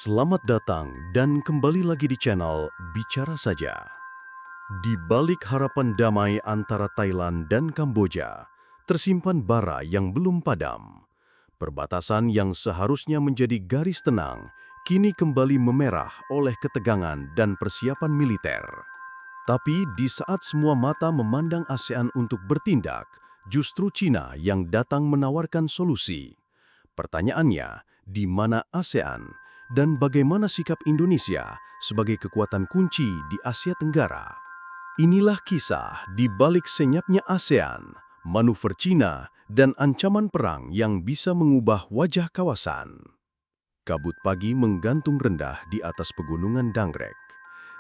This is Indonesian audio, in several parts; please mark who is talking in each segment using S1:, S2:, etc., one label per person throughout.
S1: Selamat datang dan kembali lagi di channel Bicara Saja. Di balik harapan damai antara Thailand dan Kamboja, tersimpan bara yang belum padam. Perbatasan yang seharusnya menjadi garis tenang, kini kembali memerah oleh ketegangan dan persiapan militer. Tapi di saat semua mata memandang ASEAN untuk bertindak, justru China yang datang menawarkan solusi. Pertanyaannya, di mana ASEAN dan bagaimana sikap Indonesia sebagai kekuatan kunci di Asia Tenggara? Inilah kisah di balik senyapnya ASEAN, manuver China, dan ancaman perang yang bisa mengubah wajah kawasan. Kabut pagi menggantung rendah di atas pegunungan Dangrek.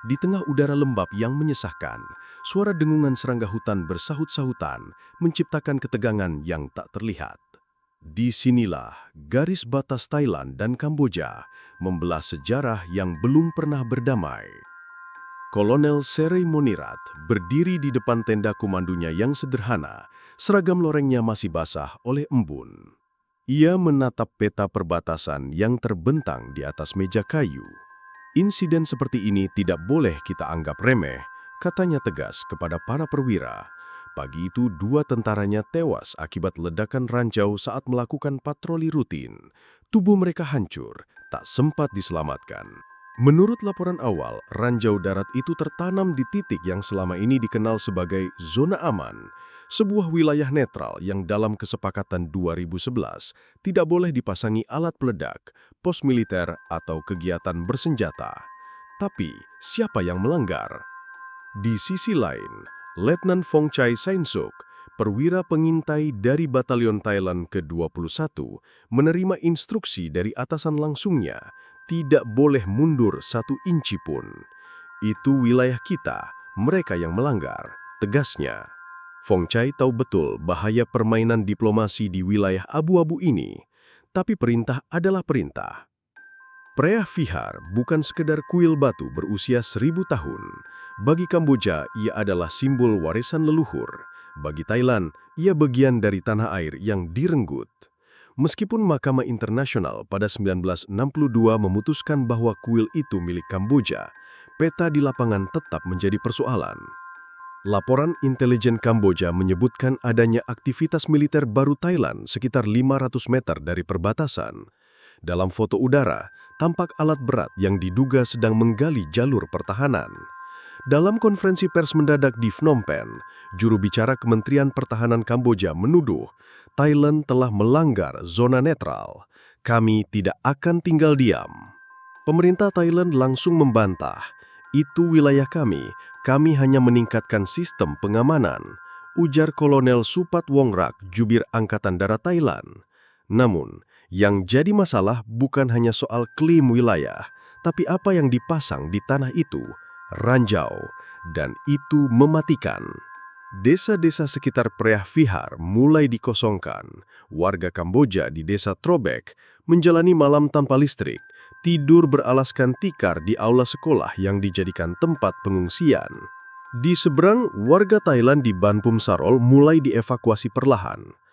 S1: Di tengah udara lembab yang menyesakkan, suara dengungan serangga hutan bersahut-sahutan menciptakan ketegangan yang tak terlihat. Disinilah garis batas Thailand dan Kamboja membelah sejarah yang belum pernah berdamai. Kolonel Serey Monirat berdiri di depan tenda komandonya yang sederhana, seragam lorengnya masih basah oleh embun. Ia menatap peta perbatasan yang terbentang di atas meja kayu. Insiden seperti ini tidak boleh kita anggap remeh, katanya tegas kepada para perwira. Pagi itu, 2 tentaranya tewas akibat ledakan ranjau saat melakukan patroli rutin. Tubuh mereka hancur, tak sempat diselamatkan. Menurut laporan awal, ranjau darat itu tertanam di titik yang selama ini dikenal sebagai zona aman, sebuah wilayah netral yang dalam kesepakatan 2011 tidak boleh dipasangi alat peledak, pos militer, atau kegiatan bersenjata. Tapi, siapa yang melanggar? Di sisi lain, Letnan Phongchai Sainsuk, perwira pengintai dari Batalion Thailand ke-21, menerima instruksi dari atasan langsungnya, tidak boleh mundur 1 inci pun. Itu wilayah kita, mereka yang melanggar, tegasnya. Phongchai tahu betul bahaya permainan diplomasi di wilayah abu-abu ini, tapi perintah adalah perintah. Preah Vihear bukan sekedar kuil batu berusia 1000 tahun. Bagi Kamboja, ia adalah simbol warisan leluhur. Bagi Thailand, ia bagian dari tanah air yang direnggut. Meskipun Mahkamah Internasional pada 1962 memutuskan bahwa kuil itu milik Kamboja, peta di lapangan tetap menjadi persoalan. Laporan intelijen Kamboja menyebutkan adanya aktivitas militer baru Thailand sekitar 500 meter dari perbatasan. Dalam foto udara, tampak alat berat yang diduga sedang menggali jalur pertahanan. Dalam konferensi pers mendadak di Phnom Penh, juru bicara Kementerian Pertahanan Kamboja menuduh Thailand telah melanggar zona netral. Kami tidak akan tinggal diam. Pemerintah Thailand langsung membantah, itu wilayah kami hanya meningkatkan sistem pengamanan, ujar Kolonel Supat Wongrak, jubir Angkatan Darat Thailand. Namun, yang jadi masalah bukan hanya soal klaim wilayah, tapi apa yang dipasang di tanah itu, ranjau, dan itu mematikan. Desa-desa sekitar Preah Vihear mulai dikosongkan. Warga Kamboja di desa Trobek menjalani malam tanpa listrik, tidur beralaskan tikar di aula sekolah yang dijadikan tempat pengungsian. Di seberang, warga Thailand di Ban Pum Sarol mulai dievakuasi perlahan.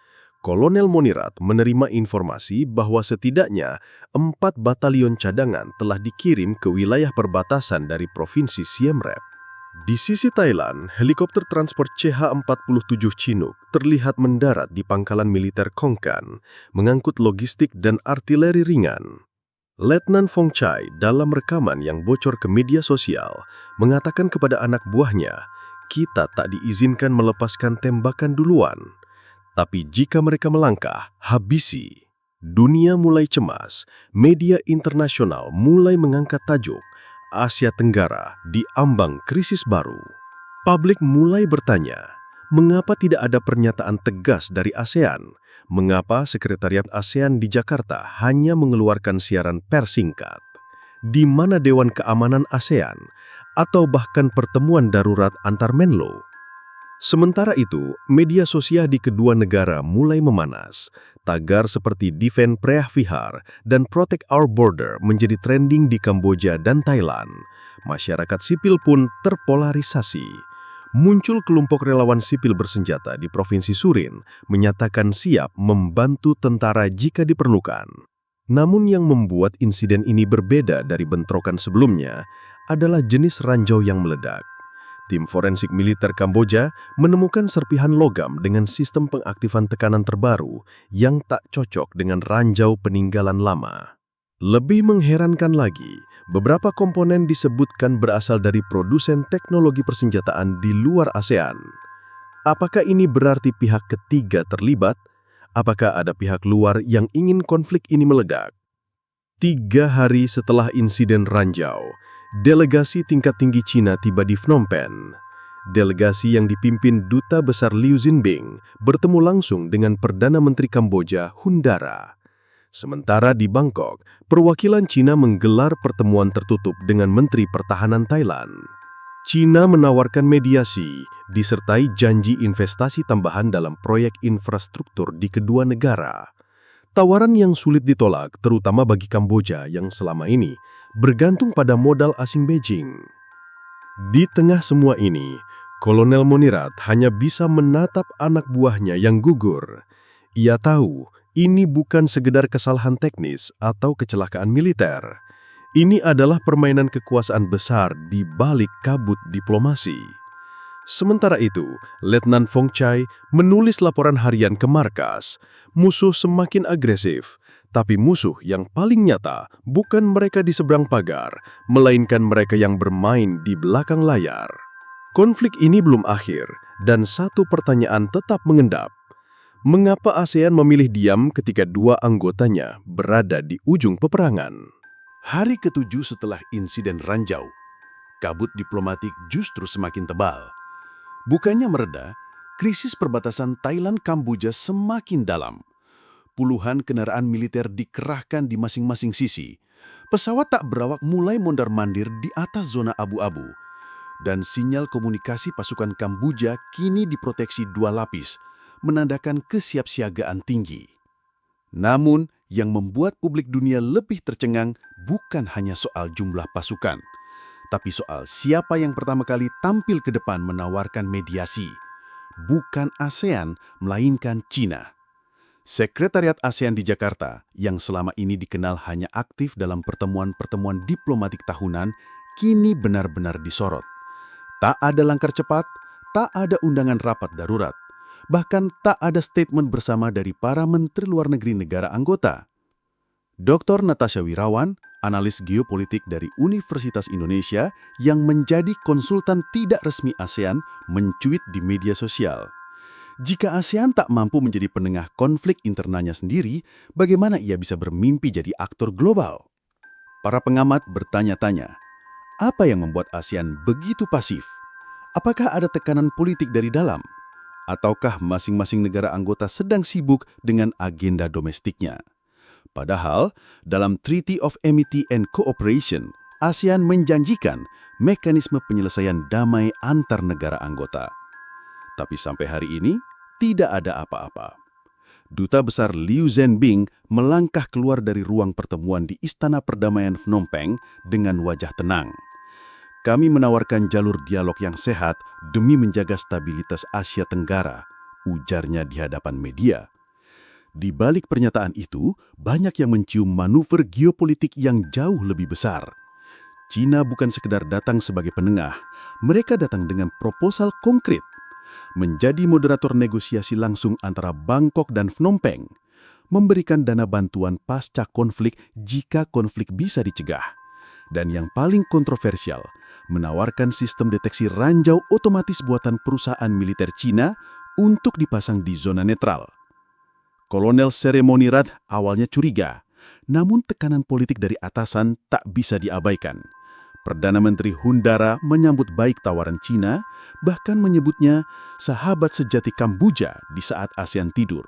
S1: Kolonel Monirat menerima informasi bahwa setidaknya 4 batalion cadangan telah dikirim ke wilayah perbatasan dari Provinsi Siem Reap. Di sisi Thailand, helikopter transport CH-47 Chinook terlihat mendarat di pangkalan militer Khong Kan, mengangkut logistik dan artileri ringan. Letnan Phongchai dalam rekaman yang bocor ke media sosial mengatakan kepada anak buahnya, "Kita tak diizinkan melepaskan tembakan duluan. Tapi jika mereka melangkah, habisi." Dunia mulai cemas, media internasional mulai mengangkat tajuk, Asia Tenggara diambang krisis baru. Publik mulai bertanya, mengapa tidak ada pernyataan tegas dari ASEAN? Mengapa Sekretariat ASEAN di Jakarta hanya mengeluarkan siaran pers singkat? Di mana Dewan Keamanan ASEAN? Atau bahkan pertemuan darurat antar Menlo? Sementara itu, media sosial di kedua negara mulai memanas. Tagar seperti Defend Preah Vihear dan Protect Our Border menjadi trending di Kamboja dan Thailand. Masyarakat sipil pun terpolarisasi. Muncul kelompok relawan sipil bersenjata di Provinsi Surin, menyatakan siap membantu tentara jika diperlukan. Namun yang membuat insiden ini berbeda dari bentrokan sebelumnya adalah jenis ranjau yang meledak. Tim forensik militer Kamboja menemukan serpihan logam dengan sistem pengaktifan tekanan terbaru yang tak cocok dengan ranjau peninggalan lama. Lebih mengherankan lagi, beberapa komponen disebutkan berasal dari produsen teknologi persenjataan di luar ASEAN. Apakah ini berarti pihak ketiga terlibat? Apakah ada pihak luar yang ingin konflik ini meledak? 3 hari setelah insiden ranjau, delegasi tingkat tinggi Cina tiba di Phnom Penh. Delegasi yang dipimpin Duta Besar Liu Zinbing bertemu langsung dengan Perdana Menteri Kamboja Hun Dara. Sementara di Bangkok, perwakilan Cina menggelar pertemuan tertutup dengan Menteri Pertahanan Thailand. Cina menawarkan mediasi, disertai janji investasi tambahan dalam proyek infrastruktur di kedua negara. Tawaran yang sulit ditolak, terutama bagi Kamboja yang selama ini bergantung pada modal asing Beijing. Di tengah semua ini, Kolonel Monirat hanya bisa menatap anak buahnya yang gugur. Ia tahu ini bukan sekedar kesalahan teknis atau kecelakaan militer. Ini adalah permainan kekuasaan besar di balik kabut diplomasi. Sementara itu, Letnan Fong Chai menulis laporan harian ke markas. Musuh semakin agresif, tapi musuh yang paling nyata bukan mereka di seberang pagar, melainkan mereka yang bermain di belakang layar. Konflik ini belum akhir, dan satu pertanyaan tetap mengendap. Mengapa ASEAN memilih diam ketika dua anggotanya berada di ujung peperangan?
S2: Hari ke-7 setelah insiden ranjau, kabut diplomatik justru semakin tebal. Bukannya mereda, krisis perbatasan Thailand-Kamboja semakin dalam. Puluhan kendaraan militer dikerahkan di masing-masing sisi. Pesawat tak berawak mulai mondar-mandir di atas zona abu-abu. Dan sinyal komunikasi pasukan Kamboja kini diproteksi 2 lapis, menandakan kesiapsiagaan tinggi. Namun, yang membuat publik dunia lebih tercengang bukan hanya soal jumlah pasukan, tapi soal siapa yang pertama kali tampil ke depan menawarkan mediasi. Bukan ASEAN, melainkan Cina. Sekretariat ASEAN di Jakarta, yang selama ini dikenal hanya aktif dalam pertemuan-pertemuan diplomatik tahunan, kini benar-benar disorot. Tak ada langkah cepat, tak ada undangan rapat darurat. Bahkan tak ada statement bersama dari para menteri luar negeri negara anggota. Dr. Natasha Wirawan, analis geopolitik dari Universitas Indonesia yang menjadi konsultan tidak resmi ASEAN, mencuit di media sosial. Jika ASEAN tak mampu menjadi penengah konflik internalnya sendiri, bagaimana ia bisa bermimpi jadi aktor global? Para pengamat bertanya-tanya, apa yang membuat ASEAN begitu pasif? Apakah ada tekanan politik dari dalam? Ataukah masing-masing negara anggota sedang sibuk dengan agenda domestiknya? Padahal, dalam Treaty of Amity and Cooperation, ASEAN menjanjikan mekanisme penyelesaian damai antar negara anggota. Tapi sampai hari ini, tidak ada apa-apa. Duta Besar Liu Zinbing melangkah keluar dari ruang pertemuan di Istana Perdamaian Phnom Penh dengan wajah tenang. Kami menawarkan jalur dialog yang sehat demi menjaga stabilitas Asia Tenggara, ujarnya di hadapan media. Di balik pernyataan itu, banyak yang mencium manuver geopolitik yang jauh lebih besar. Cina bukan sekedar datang sebagai penengah, mereka datang dengan proposal konkret. Menjadi moderator negosiasi langsung antara Bangkok dan Phnom Penh, memberikan dana bantuan pasca konflik jika konflik bisa dicegah. Dan yang paling kontroversial, menawarkan sistem deteksi ranjau otomatis buatan perusahaan militer Cina untuk dipasang di zona netral. Kolonel Monirat awalnya curiga, namun tekanan politik dari atasan tak bisa diabaikan. Perdana Menteri Hun Dara menyambut baik tawaran Cina, bahkan menyebutnya sahabat sejati Kamboja di saat ASEAN tidur.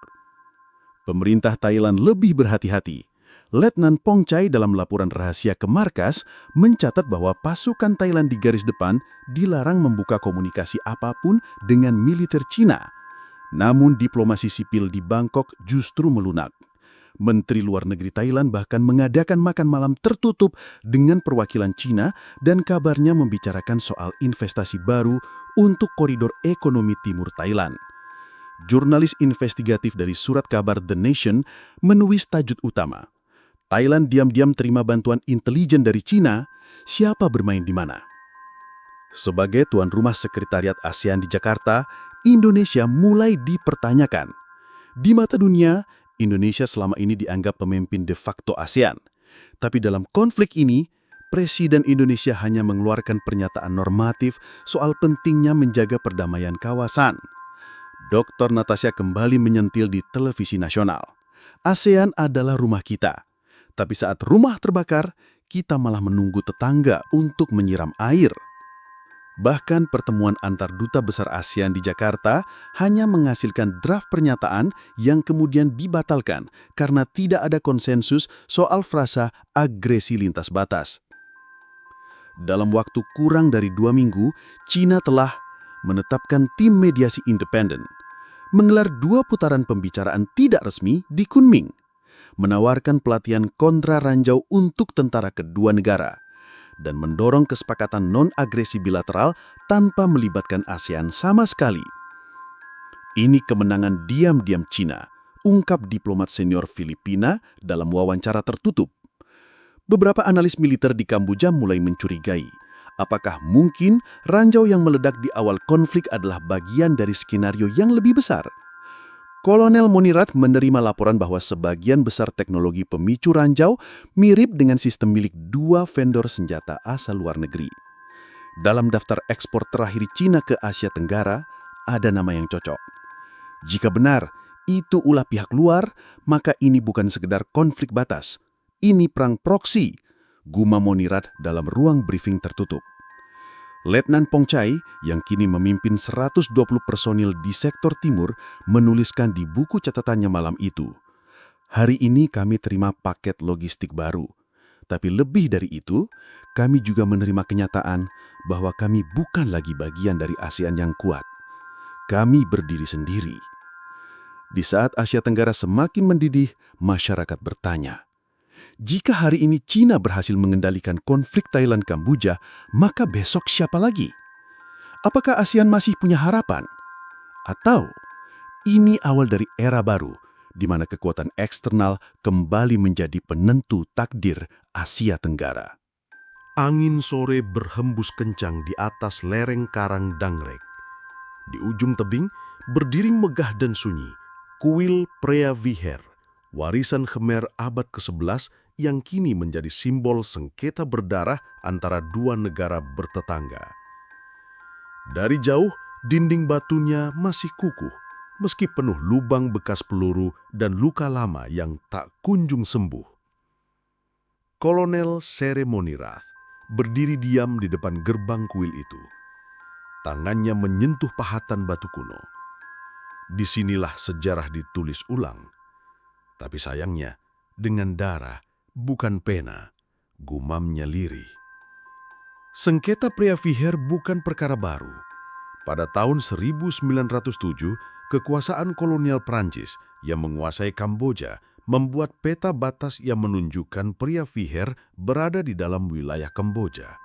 S2: Pemerintah Thailand lebih berhati-hati. Letnan Fong Chai dalam laporan rahasia ke markas mencatat bahwa pasukan Thailand di garis depan dilarang membuka komunikasi apapun dengan militer Cina. Namun diplomasi sipil di Bangkok justru melunak. Menteri Luar Negeri Thailand bahkan mengadakan makan malam tertutup dengan perwakilan Cina dan kabarnya membicarakan soal investasi baru untuk koridor ekonomi timur Thailand. Jurnalis investigatif dari surat kabar The Nation menulis tajuk utama, Thailand diam-diam terima bantuan intelijen dari Cina, siapa bermain di mana? Sebagai tuan rumah Sekretariat ASEAN di Jakarta, Indonesia mulai dipertanyakan. Di mata dunia, Indonesia selama ini dianggap pemimpin de facto ASEAN. Tapi dalam konflik ini, Presiden Indonesia hanya mengeluarkan pernyataan normatif soal pentingnya menjaga perdamaian kawasan. Dr. Natasha kembali menyentil di televisi nasional. ASEAN adalah rumah kita. Tapi saat rumah terbakar, kita malah menunggu tetangga untuk menyiram air. Bahkan pertemuan antar duta besar ASEAN di Jakarta hanya menghasilkan draft pernyataan yang kemudian dibatalkan karena tidak ada konsensus soal frasa agresi lintas batas. Dalam waktu kurang dari 2 minggu, China telah menetapkan tim mediasi independen, menggelar 2 putaran pembicaraan tidak resmi di Kunming, menawarkan pelatihan kontra ranjau untuk tentara kedua negara, dan mendorong kesepakatan non-agresi bilateral tanpa melibatkan ASEAN sama sekali. Ini kemenangan diam-diam Cina, ungkap diplomat senior Filipina dalam wawancara tertutup. Beberapa analis militer di Kamboja mulai mencurigai, apakah mungkin ranjau yang meledak di awal konflik adalah bagian dari skenario yang lebih besar? Kolonel Monirat menerima laporan bahwa sebagian besar teknologi pemicu ranjau mirip dengan sistem milik 2 vendor senjata asal luar negeri. Dalam daftar ekspor terakhir Cina ke Asia Tenggara, ada nama yang cocok. Jika benar, itu ulah pihak luar, maka ini bukan sekedar konflik batas. Ini perang proksi, gumam Monirat dalam ruang briefing tertutup. Letnan Pong Chai, yang kini memimpin 120 personil di sektor timur, menuliskan di buku catatannya malam itu, "Hari ini kami terima paket logistik baru. Tapi lebih dari itu, kami juga menerima kenyataan bahwa kami bukan lagi bagian dari ASEAN yang kuat. Kami berdiri sendiri." Di saat Asia Tenggara semakin mendidih, masyarakat bertanya, jika hari ini Cina berhasil mengendalikan konflik Thailand-Kamboja, maka besok siapa lagi? Apakah ASEAN masih punya harapan? Atau ini awal dari era baru, di mana kekuatan eksternal kembali menjadi penentu takdir Asia Tenggara?
S1: Angin sore berhembus kencang di atas lereng Karang Dangrek. Di ujung tebing, berdiri megah dan sunyi, kuil Preah Vihear, warisan Khmer abad ke-11 yang kini menjadi simbol sengketa berdarah antara 2 negara bertetangga. Dari jauh, dinding batunya masih kukuh, meski penuh lubang bekas peluru dan luka lama yang tak kunjung sembuh. Kolonel Sere Monirath berdiri diam di depan gerbang kuil itu. Tangannya menyentuh pahatan batu kuno. Disinilah sejarah ditulis ulang. Tapi sayangnya, dengan darah, bukan pena, gumamnya lirih. Sengketa Preah Vihear bukan perkara baru. Pada tahun 1907, kekuasaan kolonial Prancis yang menguasai Kamboja membuat peta batas yang menunjukkan Preah Vihear berada di dalam wilayah Kamboja.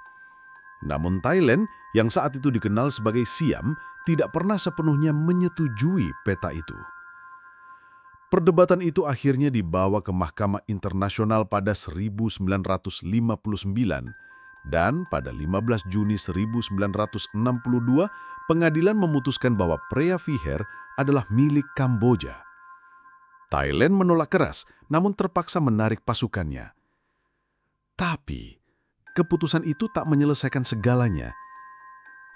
S1: Namun Thailand, yang saat itu dikenal sebagai Siam, tidak pernah sepenuhnya menyetujui peta itu. Perdebatan itu akhirnya dibawa ke Mahkamah Internasional pada 1959 dan pada 15 Juni 1962 pengadilan memutuskan bahwa Preah Vihear adalah milik Kamboja. Thailand menolak keras, namun terpaksa menarik pasukannya. Tapi keputusan itu tak menyelesaikan segalanya.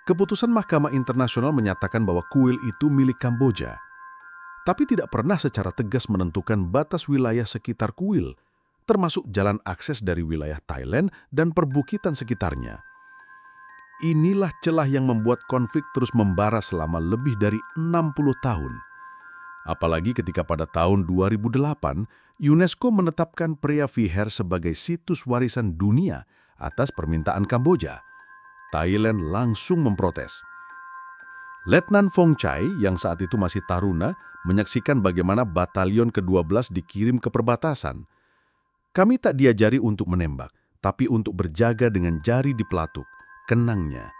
S1: Keputusan Mahkamah Internasional menyatakan bahwa kuil itu milik Kamboja, tapi tidak pernah secara tegas menentukan batas wilayah sekitar kuil, termasuk jalan akses dari wilayah Thailand dan perbukitan sekitarnya. Inilah celah yang membuat konflik terus membara selama lebih dari 60 tahun. Apalagi ketika pada tahun 2008, UNESCO menetapkan Preah Vihear sebagai situs warisan dunia atas permintaan Kamboja. Thailand langsung memprotes. Letnan Pong Chai, yang saat itu masih taruna, menyaksikan bagaimana batalion ke-12 dikirim ke perbatasan. "Kami tak diajari untuk menembak, tapi untuk berjaga dengan jari di pelatuk," kenangnya.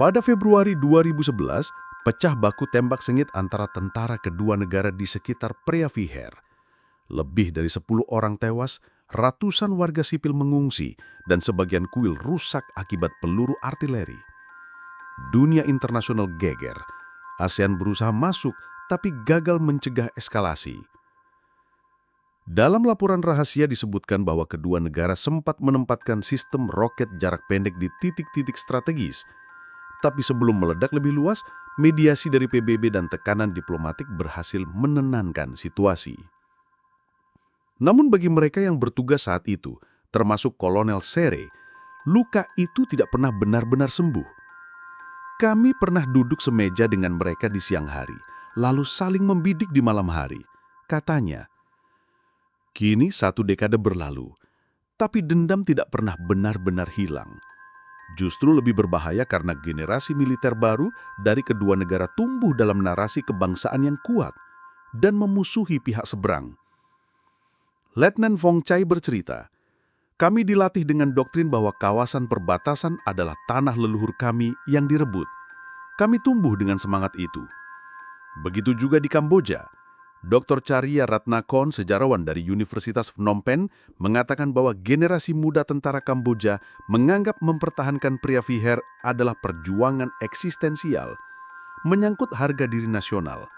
S1: Pada Februari 2011, pecah baku tembak sengit antara tentara kedua negara di sekitar Preah Vihear.
S2: Lebih dari 10 orang tewas, ratusan warga sipil mengungsi, dan sebagian kuil rusak akibat peluru artileri. Dunia internasional geger. ASEAN berusaha masuk, tapi gagal mencegah eskalasi. Dalam laporan rahasia disebutkan bahwa kedua negara sempat menempatkan sistem roket jarak pendek di titik-titik strategis. Tapi sebelum meledak lebih luas, mediasi dari PBB dan tekanan diplomatik berhasil menenangkan situasi. Namun bagi mereka yang bertugas saat itu, termasuk Kolonel Sere, luka itu tidak pernah benar-benar sembuh. Kami pernah duduk semeja dengan mereka di siang hari, lalu saling membidik di malam hari. Katanya, kini 1 dekade berlalu, tapi dendam tidak pernah benar-benar hilang. Justru lebih berbahaya karena generasi militer baru dari kedua negara tumbuh dalam narasi kebangsaan yang kuat dan memusuhi pihak seberang. Letnan Fong Chai bercerita, kami dilatih dengan doktrin bahwa kawasan perbatasan adalah tanah leluhur kami yang direbut. Kami tumbuh dengan semangat itu. Begitu juga di Kamboja. Dr. Charya Ratnakon, sejarawan dari Universitas Phnom Penh, mengatakan bahwa generasi muda tentara Kamboja menganggap mempertahankan Preah Vihear adalah perjuangan eksistensial, menyangkut harga diri nasional.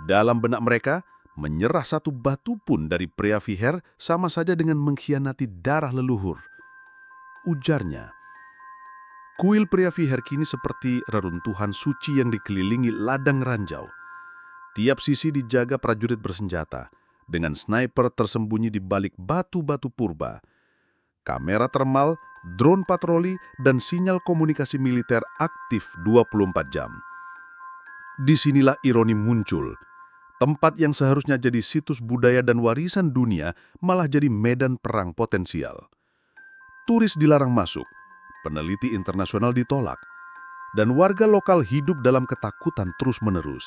S2: Dalam benak mereka, menyerah 1 batu pun dari Preah Vihear sama saja dengan mengkhianati darah leluhur. Ujarnya, kuil Preah Vihear kini seperti reruntuhan suci yang dikelilingi ladang ranjau. Tiap sisi dijaga prajurit bersenjata, dengan sniper tersembunyi di balik batu-batu purba. Kamera termal, drone patroli, dan sinyal komunikasi militer aktif 24 jam. Disinilah ironi muncul. Tempat yang seharusnya jadi situs budaya dan warisan dunia malah jadi medan perang potensial. Turis dilarang masuk, peneliti internasional ditolak, dan warga lokal hidup dalam ketakutan terus-menerus.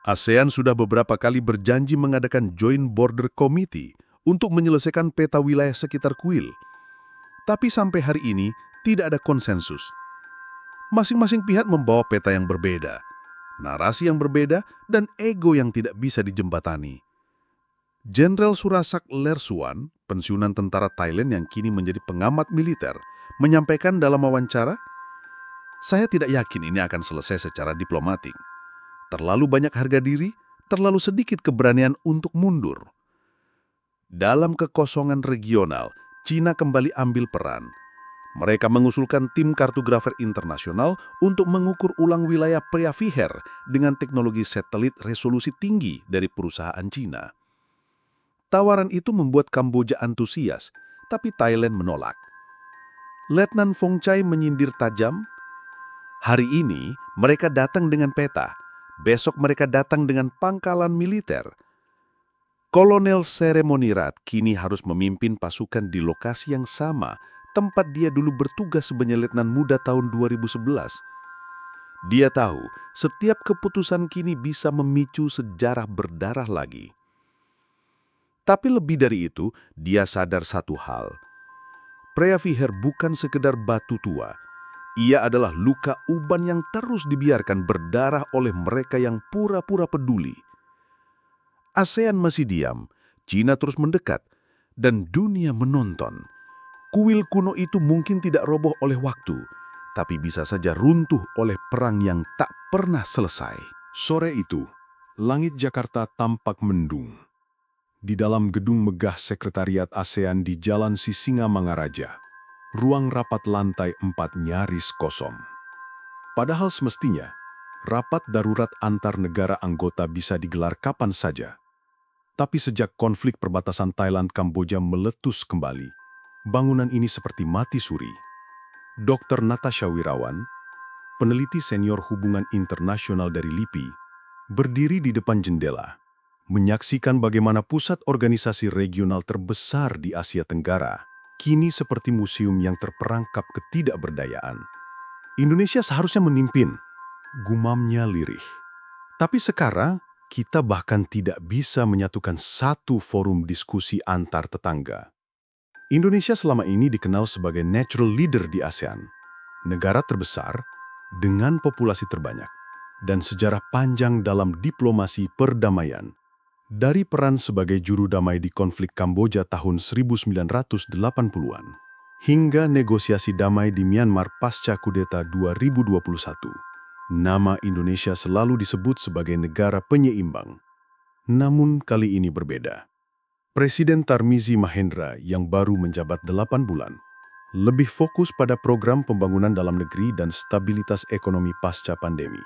S2: ASEAN sudah beberapa kali berjanji mengadakan Joint Border Committee untuk menyelesaikan peta wilayah sekitar kuil. Tapi sampai hari ini tidak ada konsensus. Masing-masing pihak membawa peta yang berbeda, narasi yang berbeda, dan ego yang tidak bisa dijembatani. Jenderal Surasak Lersuan, pensiunan tentara Thailand yang kini menjadi pengamat militer, menyampaikan dalam wawancara, "Saya tidak yakin ini akan selesai secara diplomatik. Terlalu banyak harga diri, terlalu sedikit keberanian untuk mundur." Dalam kekosongan regional, China kembali ambil peran. Mereka mengusulkan tim kartografer internasional untuk mengukur ulang wilayah Preah Vihear dengan teknologi satelit resolusi tinggi dari perusahaan China. Tawaran itu membuat Kamboja antusias, tapi Thailand menolak. Letnan Fong Chai menyindir tajam, "Hari ini mereka datang dengan peta, besok mereka datang dengan pangkalan militer." Kolonel Sere Monirat kini harus memimpin pasukan di lokasi yang sama tempat dia dulu bertugas sebagai letnan muda tahun 2011. Dia tahu setiap keputusan kini bisa memicu sejarah berdarah lagi. Tapi lebih dari itu, dia sadar satu hal. Preah Vihear bukan sekedar batu tua. Ia adalah luka uban yang terus dibiarkan berdarah oleh mereka yang pura-pura peduli. ASEAN masih diam, China terus mendekat, dan dunia menonton. Kuil kuno itu mungkin tidak roboh oleh waktu, tapi bisa saja runtuh oleh perang yang tak pernah selesai.
S3: Sore itu, langit Jakarta tampak mendung. Di dalam gedung megah Sekretariat ASEAN di Jalan Sisingamangaraja, ruang rapat lantai 4 nyaris kosong. Padahal semestinya, rapat darurat antar negara anggota bisa digelar kapan saja. Tapi sejak konflik perbatasan Thailand-Kamboja meletus kembali, bangunan ini seperti mati suri. Dr. Natasha Wirawan, peneliti senior hubungan internasional dari LIPI, berdiri di depan jendela, menyaksikan bagaimana pusat organisasi regional terbesar di Asia Tenggara kini seperti museum yang terperangkap ketidakberdayaan. Indonesia seharusnya memimpin, gumamnya lirih. Tapi sekarang, kita bahkan tidak bisa menyatukan satu forum diskusi antar tetangga. Indonesia selama ini dikenal sebagai natural leader di ASEAN, negara terbesar dengan populasi terbanyak, dan sejarah panjang dalam diplomasi perdamaian. Dari peran sebagai juru damai di konflik Kamboja tahun 1980-an, hingga negosiasi damai di Myanmar pasca kudeta 2021, nama Indonesia selalu disebut sebagai negara penyeimbang. Namun kali ini berbeda. Presiden Tarmizi Mahendra yang baru menjabat 8 bulan, lebih fokus pada program pembangunan dalam negeri dan stabilitas ekonomi pasca pandemi.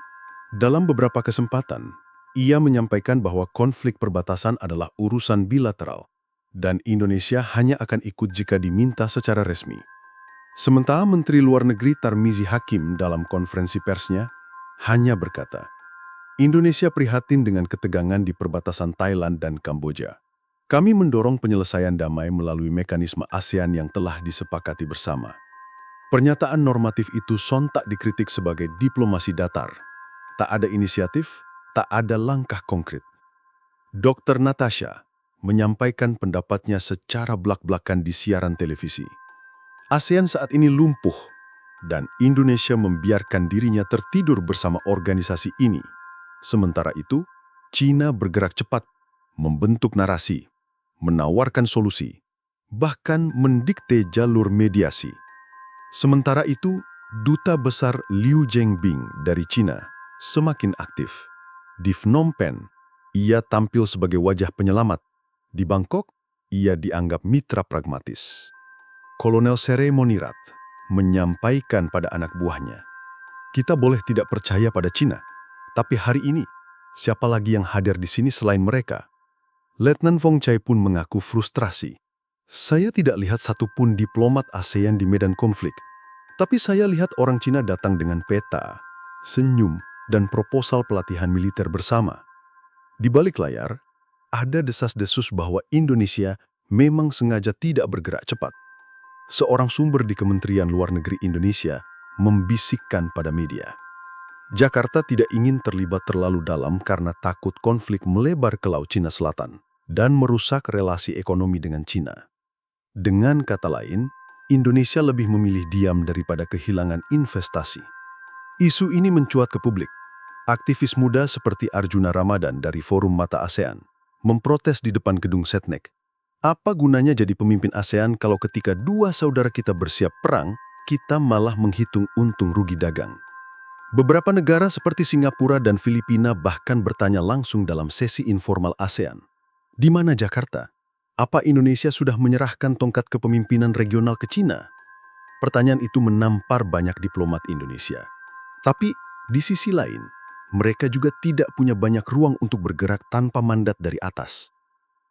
S3: Dalam beberapa kesempatan, ia menyampaikan bahwa konflik perbatasan adalah urusan bilateral, dan Indonesia hanya akan ikut jika diminta secara resmi. Sementara Menteri Luar Negeri Tarmizi Hakim dalam konferensi persnya hanya berkata, Indonesia prihatin dengan ketegangan di perbatasan Thailand dan Kamboja. Kami mendorong penyelesaian damai melalui mekanisme ASEAN yang telah disepakati bersama. Pernyataan normatif itu sontak dikritik sebagai diplomasi datar. Tak ada inisiatif, tak ada langkah konkret. Dr. Natasha menyampaikan pendapatnya secara blak-blakan di siaran televisi. ASEAN saat ini lumpuh, dan Indonesia membiarkan dirinya tertidur bersama organisasi ini. Sementara itu, China bergerak cepat, membentuk narasi, menawarkan solusi, bahkan mendikte jalur mediasi. Sementara itu, Duta Besar Liu Zhengbing dari China semakin aktif. Di Phnom Penh, ia tampil sebagai wajah penyelamat. Di Bangkok, ia dianggap mitra pragmatis. Kolonel Sere Monirat menyampaikan pada anak buahnya, kita boleh tidak percaya pada China, tapi hari ini, siapa lagi yang hadir di sini selain mereka? Letnan Fong Chai pun mengaku frustrasi. Saya tidak lihat satupun diplomat ASEAN di medan konflik, tapi saya lihat orang Cina datang dengan peta, senyum, dan proposal pelatihan militer bersama. Di balik layar, ada desas-desus bahwa Indonesia memang sengaja tidak bergerak cepat. Seorang sumber di Kementerian Luar Negeri Indonesia membisikkan pada media. Jakarta tidak ingin terlibat terlalu dalam karena takut konflik melebar ke Laut Cina Selatan dan merusak relasi ekonomi dengan Cina. Dengan kata lain, Indonesia lebih memilih diam daripada kehilangan investasi. Isu ini mencuat ke publik. Aktivis muda seperti Arjuna Ramadan dari Forum Mata ASEAN memprotes di depan gedung Setnek. Apa gunanya jadi pemimpin ASEAN kalau ketika dua saudara kita bersiap perang, kita malah menghitung untung rugi dagang? Beberapa negara seperti Singapura dan Filipina bahkan bertanya langsung dalam sesi informal ASEAN. Di mana Jakarta? Apa Indonesia sudah menyerahkan tongkat kepemimpinan regional ke Cina? Pertanyaan itu menampar banyak diplomat Indonesia. Tapi di sisi lain, mereka juga tidak punya banyak ruang untuk bergerak tanpa mandat dari atas.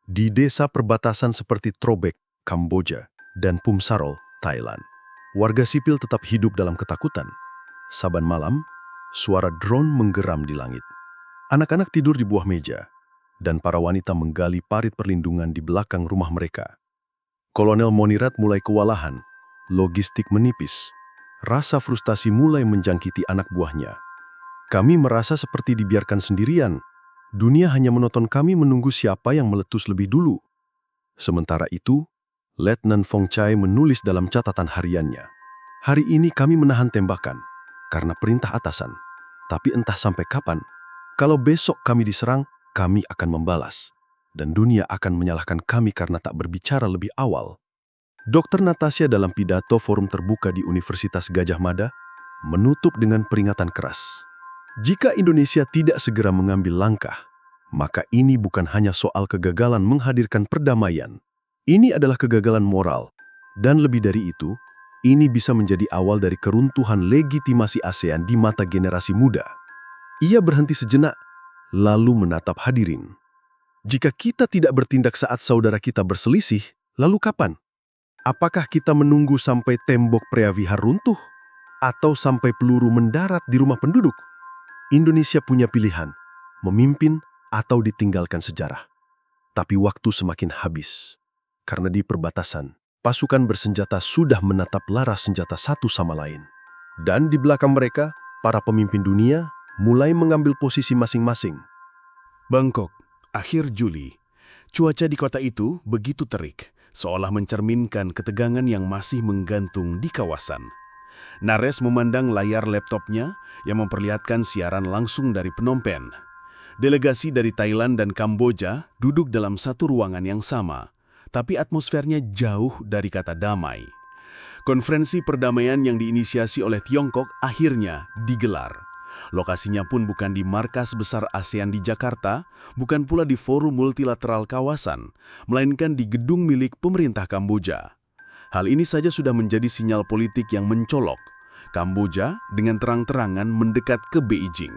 S3: Di desa perbatasan seperti Trobek, Kamboja, dan Pumsarol, Thailand, warga sipil tetap hidup dalam ketakutan. Saban malam, suara drone menggeram di langit. Anak-anak tidur di bawah meja, dan para wanita menggali parit perlindungan di belakang rumah mereka. Kolonel Monirat mulai kewalahan, logistik menipis, rasa frustasi mulai menjangkiti anak buahnya. Kami merasa seperti dibiarkan sendirian. Dunia hanya menonton kami menunggu siapa yang meletus lebih dulu. Sementara itu, Letnan Fong Chai menulis dalam catatan hariannya, hari ini kami menahan tembakan karena perintah atasan. Tapi entah sampai kapan, kalau besok kami diserang, kami akan membalas. Dan dunia akan menyalahkan kami karena tak berbicara lebih awal. Dr. Natasha dalam pidato forum terbuka di Universitas Gadjah Mada menutup dengan peringatan keras. Jika Indonesia tidak segera mengambil langkah, maka ini bukan hanya soal kegagalan menghadirkan perdamaian. Ini adalah kegagalan moral. Dan lebih dari itu, ini bisa menjadi awal dari keruntuhan legitimasi ASEAN di mata generasi muda. Ia berhenti sejenak, lalu menatap hadirin. Jika kita tidak bertindak saat saudara kita berselisih, lalu kapan? Apakah kita menunggu sampai tembok Preavihar runtuh? Atau sampai peluru mendarat di rumah penduduk? Indonesia punya pilihan, memimpin atau ditinggalkan sejarah. Tapi waktu semakin habis. Karena di perbatasan, pasukan bersenjata sudah menatap laras senjata satu sama lain. Dan di belakang mereka, para pemimpin dunia mulai mengambil posisi masing-masing.
S2: Bangkok, akhir Juli. Cuaca di kota itu begitu terik, seolah mencerminkan ketegangan yang masih menggantung di kawasan. Nares memandang layar laptopnya yang memperlihatkan siaran langsung dari Phnom Penh. Delegasi dari Thailand dan Kamboja duduk dalam satu ruangan yang sama, tapi atmosfernya jauh dari kata damai. Konferensi perdamaian yang diinisiasi oleh Tiongkok akhirnya digelar. Lokasinya pun bukan di markas besar ASEAN di Jakarta, bukan pula di forum multilateral kawasan, melainkan di gedung milik pemerintah Kamboja. Hal ini saja sudah menjadi sinyal politik yang mencolok. Kamboja dengan terang-terangan mendekat ke Beijing.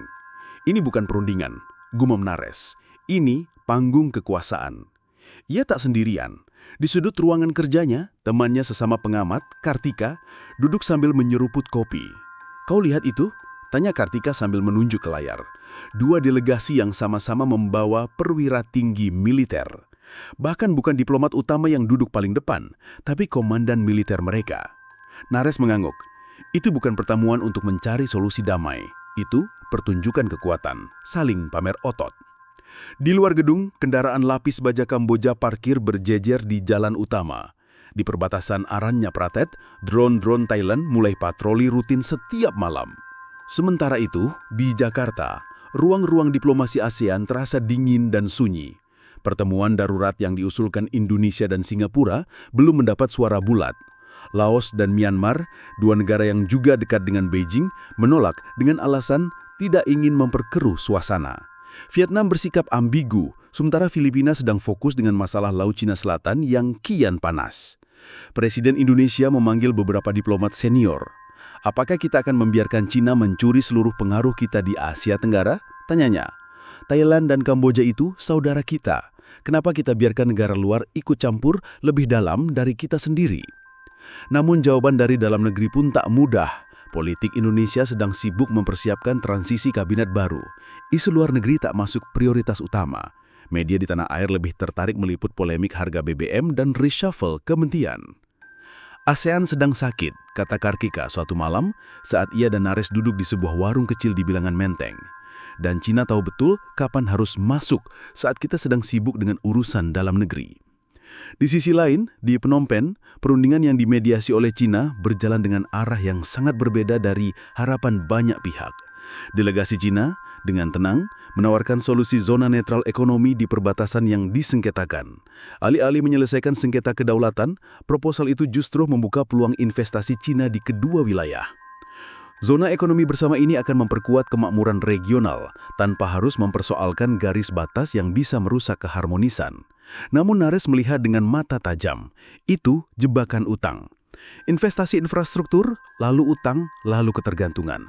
S2: Ini bukan perundingan, gumam Nares. Ini panggung kekuasaan. Ia tak sendirian. Di sudut ruangan kerjanya, temannya sesama pengamat, Kartika, duduk sambil menyeruput kopi. "Kau lihat itu?" tanya Kartika sambil menunjuk ke layar. Dua delegasi yang sama-sama membawa perwira tinggi militer. Bahkan bukan diplomat utama yang duduk paling depan, tapi komandan militer mereka. Nares mengangguk. Itu bukan pertemuan untuk mencari solusi damai. Itu pertunjukan kekuatan, saling pamer otot. Di luar gedung, kendaraan lapis baja Kamboja parkir berjejer di jalan utama. Di perbatasan Aranya Pratet, drone-drone Thailand mulai patroli rutin setiap malam. Sementara itu, di Jakarta, ruang-ruang diplomasi ASEAN terasa dingin dan sunyi. Pertemuan darurat yang diusulkan Indonesia dan Singapura belum mendapat suara bulat. Laos dan Myanmar, dua negara yang juga dekat dengan Beijing, menolak dengan alasan tidak ingin memperkeruh suasana. Vietnam bersikap ambigu, sementara Filipina sedang fokus dengan masalah Laut Cina Selatan yang kian panas. Presiden Indonesia memanggil beberapa diplomat senior. "Apakah kita akan membiarkan Cina mencuri seluruh pengaruh kita di Asia Tenggara?" tanyanya. "Thailand dan Kamboja itu saudara kita. Kenapa kita biarkan negara luar ikut campur lebih dalam dari kita sendiri?" Namun jawaban dari dalam negeri pun tak mudah. Politik Indonesia sedang sibuk mempersiapkan transisi kabinet baru. Isu luar negeri tak masuk prioritas utama. Media di tanah air lebih tertarik meliput polemik harga BBM dan reshuffle kementerian. ASEAN sedang sakit, kata Kartika suatu malam saat ia dan Nares duduk di sebuah warung kecil di bilangan Menteng. Dan Cina tahu betul kapan harus masuk saat kita sedang sibuk dengan urusan dalam negeri. Di sisi lain, di Phnom Penh, perundingan yang dimediasi oleh Cina berjalan dengan arah yang sangat berbeda dari harapan banyak pihak. Delegasi Cina, dengan tenang, menawarkan solusi zona netral ekonomi di perbatasan yang disengketakan. Alih-alih menyelesaikan sengketa kedaulatan, proposal itu justru membuka peluang investasi Cina di kedua wilayah. Zona ekonomi bersama ini akan memperkuat kemakmuran regional tanpa harus mempersoalkan garis batas yang bisa merusak keharmonisan. Namun Nares melihat dengan mata tajam, itu jebakan utang. Investasi infrastruktur, lalu utang, lalu ketergantungan.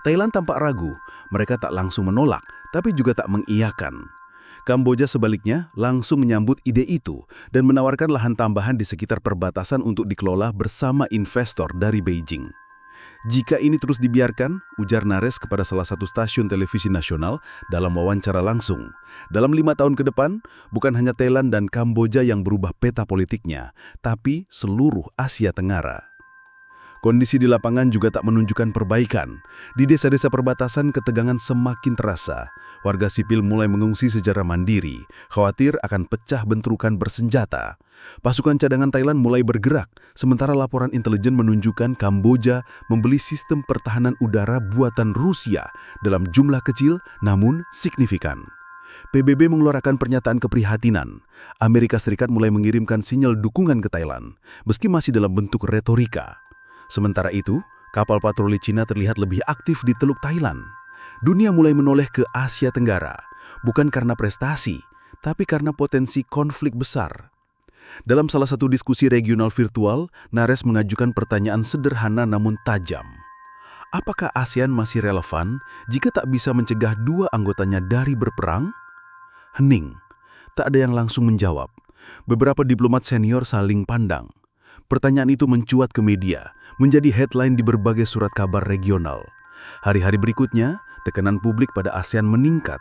S2: Thailand tampak ragu, mereka tak langsung menolak, tapi juga tak mengiyakan. Kamboja sebaliknya langsung menyambut ide itu dan menawarkan lahan tambahan di sekitar perbatasan untuk dikelola bersama investor dari Beijing. Jika ini terus dibiarkan, ujar Nares kepada salah satu stasiun televisi nasional dalam wawancara langsung, dalam 5 tahun ke depan, bukan hanya Thailand dan Kamboja yang berubah peta politiknya, tapi seluruh Asia Tenggara. Kondisi di lapangan juga tak menunjukkan perbaikan. Di desa-desa perbatasan ketegangan semakin terasa. Warga sipil mulai mengungsi secara mandiri, khawatir akan pecah bentrokan bersenjata. Pasukan cadangan Thailand mulai bergerak, sementara laporan intelijen menunjukkan Kamboja membeli sistem pertahanan udara buatan Rusia dalam jumlah kecil namun signifikan. PBB mengeluarkan pernyataan keprihatinan. Amerika Serikat mulai mengirimkan sinyal dukungan ke Thailand, meski masih dalam bentuk retorika. Sementara itu, kapal patroli Cina terlihat lebih aktif di Teluk Thailand. Dunia mulai menoleh ke Asia Tenggara, bukan karena prestasi, tapi karena potensi konflik besar. Dalam salah satu diskusi regional virtual, Nares mengajukan pertanyaan sederhana namun tajam. Apakah ASEAN masih relevan jika tak bisa mencegah dua anggotanya dari berperang? Hening, tak ada yang langsung menjawab. Beberapa diplomat senior saling pandang. Pertanyaan itu mencuat ke media, menjadi headline di berbagai surat kabar regional. Hari-hari berikutnya, tekanan publik pada ASEAN meningkat.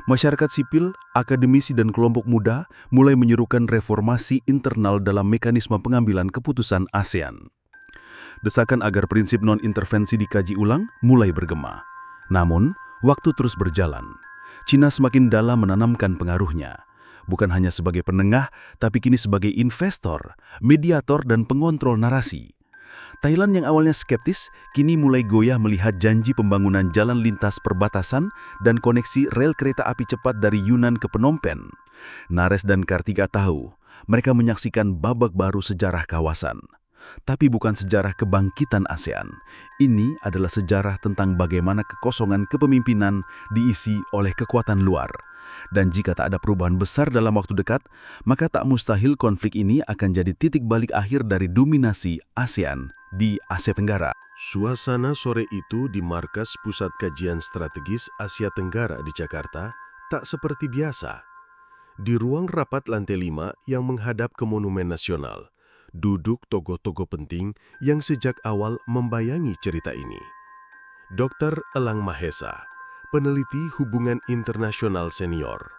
S2: Masyarakat sipil, akademisi dan kelompok muda mulai menyerukan reformasi internal dalam mekanisme pengambilan keputusan ASEAN. Desakan agar prinsip non-intervensi dikaji ulang mulai bergema. Namun, waktu terus berjalan. Cina semakin dalam menanamkan pengaruhnya. Bukan hanya sebagai penengah, tapi kini sebagai investor, mediator dan pengontrol narasi.
S4: Thailand yang awalnya skeptis, kini mulai goyah melihat janji pembangunan jalan lintas perbatasan dan koneksi rel kereta api cepat dari Yunnan ke Phnom Penh. Nares dan Kartika tahu, mereka menyaksikan babak baru sejarah kawasan. Tapi bukan sejarah kebangkitan ASEAN. Ini adalah sejarah tentang bagaimana kekosongan kepemimpinan diisi oleh kekuatan luar. Dan jika tak ada perubahan besar dalam waktu dekat, maka tak mustahil konflik ini akan jadi titik balik akhir dari dominasi ASEAN di Asia Tenggara.
S1: Suasana sore itu di Markas Pusat Kajian Strategis Asia Tenggara di Jakarta tak seperti biasa. Di ruang rapat lantai 5 yang menghadap ke Monumen Nasional, duduk tokoh-tokoh penting yang sejak awal membayangi cerita ini. Dr. Elang Mahesa, peneliti hubungan internasional senior.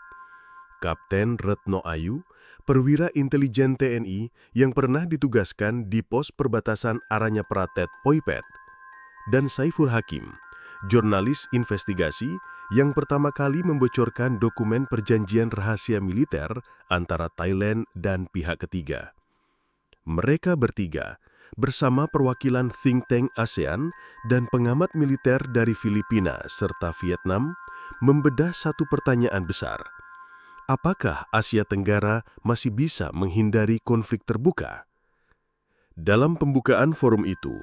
S1: Kapten Retno Ayu, perwira intelijen TNI yang pernah ditugaskan di pos perbatasan Aranya Pratet Poipet. Dan Saiful Hakim, jurnalis investigasi yang pertama kali membocorkan dokumen perjanjian rahasia militer antara Thailand dan pihak ketiga. Mereka bertiga, bersama perwakilan think tank ASEAN dan pengamat militer dari Filipina serta Vietnam, membedah satu pertanyaan besar. Apakah Asia Tenggara masih bisa menghindari konflik terbuka? Dalam pembukaan forum itu,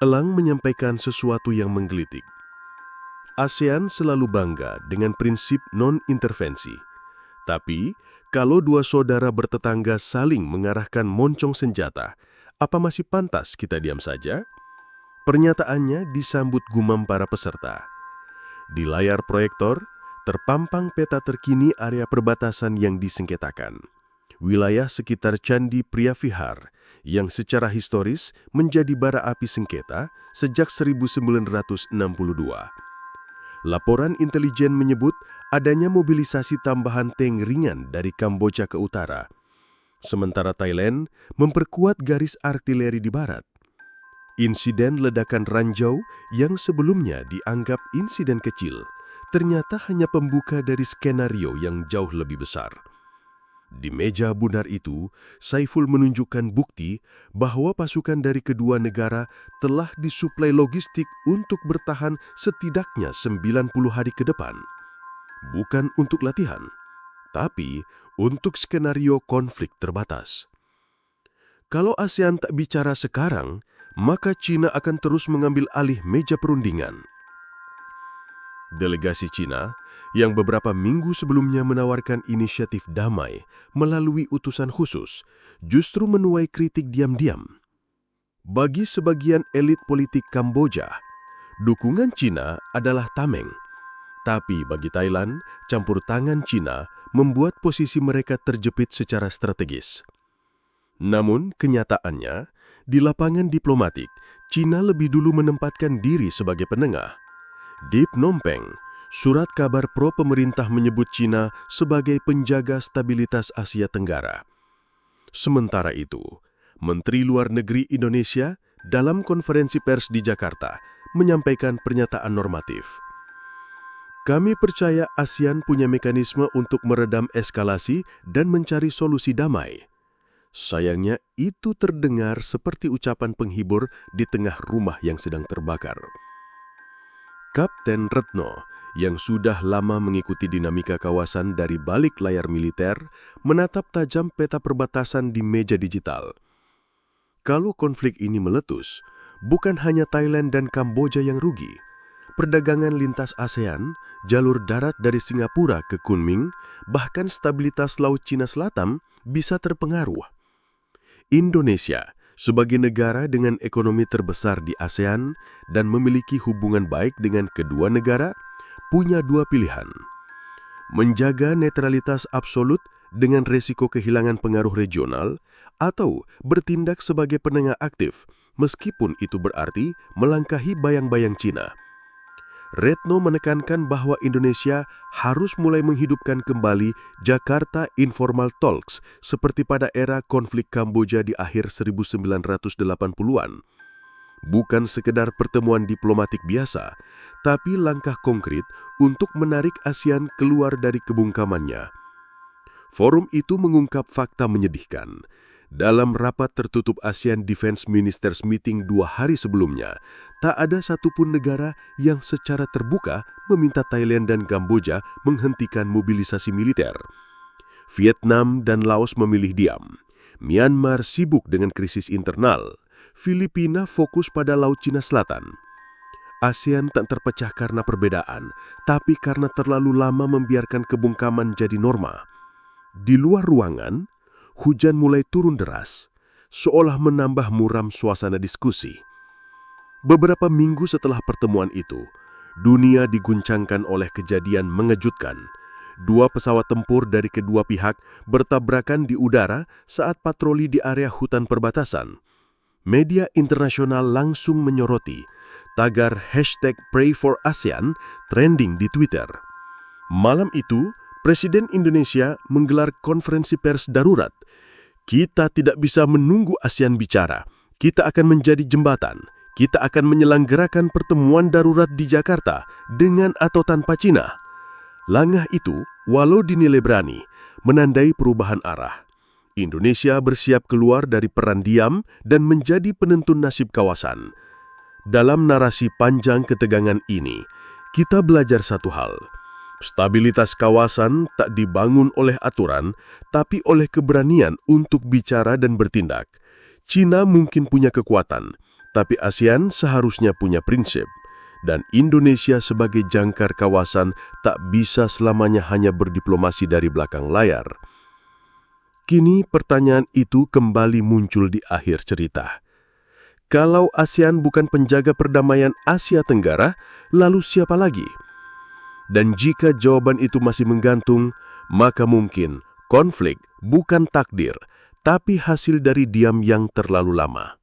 S1: Elang menyampaikan sesuatu yang menggelitik. ASEAN selalu bangga dengan prinsip non-intervensi. Tapi, kalau dua saudara bertetangga saling mengarahkan moncong senjata, apa masih pantas kita diam saja? Pernyataannya disambut gumam para peserta. Di layar proyektor, terpampang peta terkini area perbatasan yang disengketakan. Wilayah sekitar Candi Priyavihar, yang secara historis menjadi bara api sengketa sejak 1962. Laporan intelijen menyebut adanya mobilisasi tambahan tank ringan dari Kamboja ke utara. Sementara Thailand memperkuat garis artileri di barat. Insiden ledakan Ranjau yang sebelumnya dianggap insiden kecil, ternyata hanya pembuka dari skenario yang jauh lebih besar. Di meja bundar itu, Saiful menunjukkan bukti bahwa pasukan dari kedua negara telah disuplai logistik untuk bertahan setidaknya 90 hari ke depan. Bukan untuk latihan, tapi untuk skenario konflik terbatas. Kalau ASEAN tak bicara sekarang, maka China akan terus mengambil alih meja perundingan. Delegasi China yang beberapa minggu sebelumnya menawarkan inisiatif damai melalui utusan khusus, justru menuai kritik diam-diam. Bagi sebagian elit politik Kamboja, dukungan China adalah tameng. Tapi bagi Thailand, campur tangan China membuat posisi mereka terjepit secara strategis. Namun, kenyataannya, di lapangan diplomatik, China lebih dulu menempatkan diri sebagai penengah. Di Phnom Penh, surat kabar pro-pemerintah menyebut China sebagai penjaga stabilitas Asia Tenggara. Sementara itu, Menteri Luar Negeri Indonesia dalam konferensi pers di Jakarta menyampaikan pernyataan normatif. Kami percaya ASEAN punya mekanisme untuk meredam eskalasi dan mencari solusi damai. Sayangnya itu terdengar seperti ucapan penghibur di tengah rumah yang sedang terbakar. Kapten Retno, yang sudah lama mengikuti dinamika kawasan dari balik layar militer, menatap tajam peta perbatasan di meja digital. Kalau konflik ini meletus, bukan hanya Thailand dan Kamboja yang rugi. Perdagangan lintas ASEAN, jalur darat dari Singapura ke Kunming, bahkan stabilitas Laut Cina Selatan bisa terpengaruh. Indonesia, sebagai negara dengan ekonomi terbesar di ASEAN dan memiliki hubungan baik dengan kedua negara, punya dua pilihan. Menjaga netralitas absolut dengan resiko kehilangan pengaruh regional, atau bertindak sebagai penengah aktif, meskipun itu berarti melangkahi bayang-bayang Cina. Retno menekankan bahwa Indonesia harus mulai menghidupkan kembali Jakarta Informal Talks seperti pada era konflik Kamboja di akhir 1980-an. Bukan sekedar pertemuan diplomatik biasa, tapi langkah konkret untuk menarik ASEAN keluar dari kebungkamannya. Forum itu mengungkap fakta menyedihkan.
S2: Dalam rapat tertutup ASEAN Defense Ministers Meeting 2 hari sebelumnya, tak ada satupun negara yang secara terbuka meminta Thailand dan Kamboja menghentikan mobilisasi militer. Vietnam dan Laos memilih diam. Myanmar sibuk dengan krisis internal. Filipina fokus pada Laut Cina Selatan. ASEAN tak terpecah karena perbedaan, tapi karena terlalu lama membiarkan kebungkaman jadi norma. Di luar ruangan, hujan mulai turun deras, seolah menambah muram suasana diskusi. Beberapa minggu setelah pertemuan itu, dunia diguncangkan oleh kejadian mengejutkan. 2 pesawat tempur dari kedua pihak bertabrakan di udara saat patroli di area hutan perbatasan. Media internasional langsung menyoroti, tagar #PrayForASEAN trending di Twitter. Malam itu, Presiden Indonesia menggelar konferensi pers darurat. Kita tidak bisa menunggu ASEAN bicara. Kita akan menjadi jembatan. Kita akan menyelenggarakan pertemuan darurat di Jakarta dengan atau tanpa Cina. Langkah itu, walau dinilai berani, menandai perubahan arah. Indonesia bersiap keluar dari peran diam dan menjadi penentu nasib kawasan. Dalam narasi panjang ketegangan ini, kita belajar satu hal. Stabilitas kawasan tak dibangun oleh aturan, tapi oleh keberanian untuk bicara dan bertindak. Cina mungkin punya kekuatan, tapi ASEAN seharusnya punya prinsip. Dan Indonesia sebagai jangkar kawasan tak bisa selamanya hanya berdiplomasi dari belakang layar. Kini pertanyaan itu kembali muncul di akhir cerita. Kalau ASEAN bukan penjaga perdamaian Asia Tenggara, lalu siapa lagi? Dan jika jawaban itu masih menggantung, maka mungkin konflik bukan takdir, tapi hasil dari diam yang terlalu lama.